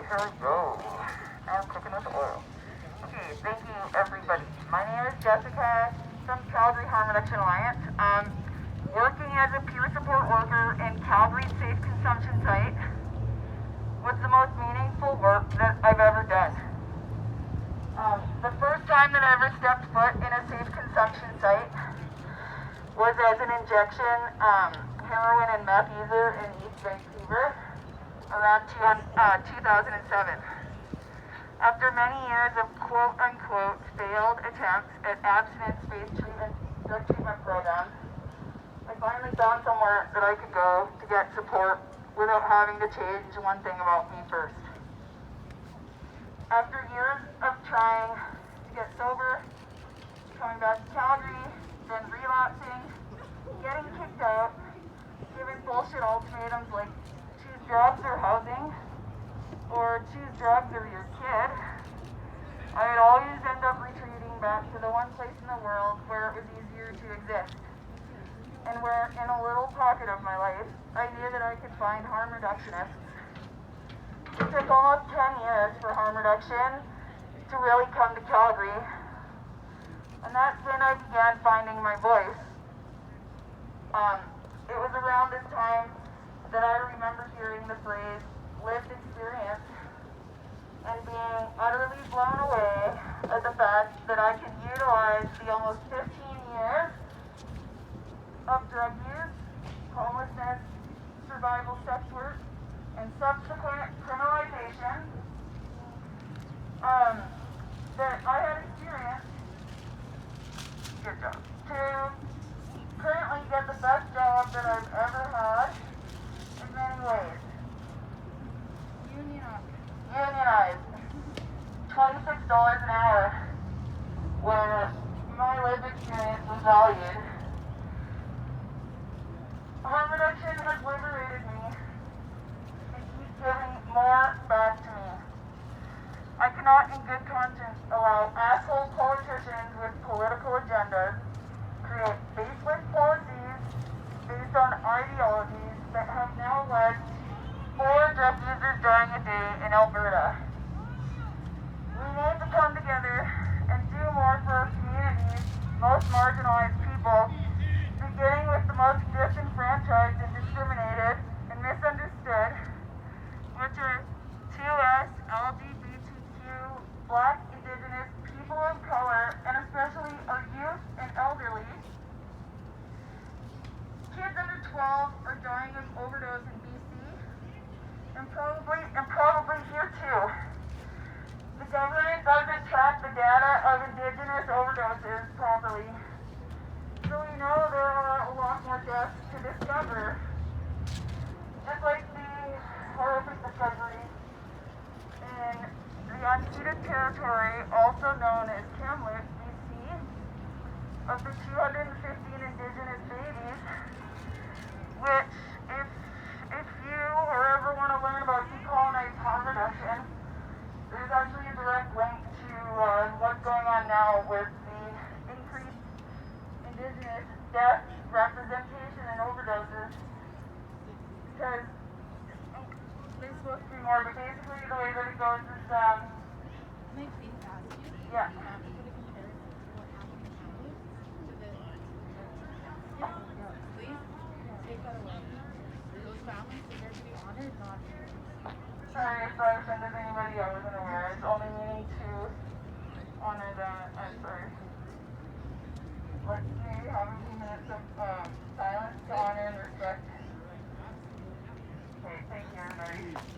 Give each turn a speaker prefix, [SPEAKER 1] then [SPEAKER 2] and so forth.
[SPEAKER 1] here we go. I'm cooking with oil. Okay, thank you everybody. My name is Jessica from Calgary Harm Reduction Alliance. Working as a peer support worker in Calgary's safe consumption site was the most meaningful work that I've ever done. The first time that I ever stepped foot in a safe consumption site was as an injection heroin and meth user in East Vancouver around 2007. After many years of quote-unquote failed attempts at abstinence-based drug treatment programs, I finally found somewhere that I could go to get support without having to change one thing about me first. After years of trying to get sober, coming back to Calgary, then relapsing, getting kicked out, giving bullshit ultimatums like choose drugs or housing, or choose drugs or your kid, I would always end up retreating back to the one place in the world where it was easier to exist, and where in a little pocket of my life, I knew that I could find harm reductionists. It took almost 10 years for harm reduction to really come to Calgary, and that's when I began finding my voice. It was around this time that I remember hearing the phrase lived experience and being utterly blown away at the fact that I could utilize the almost 15 years of drug use, homelessness, survival sex work, and subsequent criminalization that I had experienced to currently get the best job that I've ever had in many ways. Unionized. $26 an hour where my lived experience was valued. Harm reduction has liberated me and keeps giving more back to me. I cannot in good conscience allow asshole politicians with political agendas create baseless policies based on ideologies that have now led 4 drug users dying a day in Alberta. We need to come together and do more for our communities, most marginalized people, beginning with the most disenfranchised and discriminated and misunderstood, which are 2S, LGBTQ, Black, Indigenous, people of color, and especially our youth and elderly. Kids under 12 are dying of overdose in BC, and probably here too. The government doesn't track the data of Indigenous overdoses properly, so we know there are a lot more deaths to discover. Just like the horrific discovery in the unceded territory, also known as Kamloops, BC, of the 215 Indigenous babies, which, if you or ever want to learn about decolonized harm reduction, there's actually a direct link to what's going on now with the increased Indigenous death, representation, and overdoses, because there's supposed to be more, but basically the way that it goes is,
[SPEAKER 2] Can I please ask you?
[SPEAKER 1] Yeah.
[SPEAKER 2] Put a comparison to what happened in Calgary to the please take that away. Those families deserve to be honored, not
[SPEAKER 1] Sorry if I offended anybody, I wasn't aware. It's only meaning to honor that. I'm sorry. Let's maybe have a few minutes of silence to honor and respect. Okay, thank you everybody.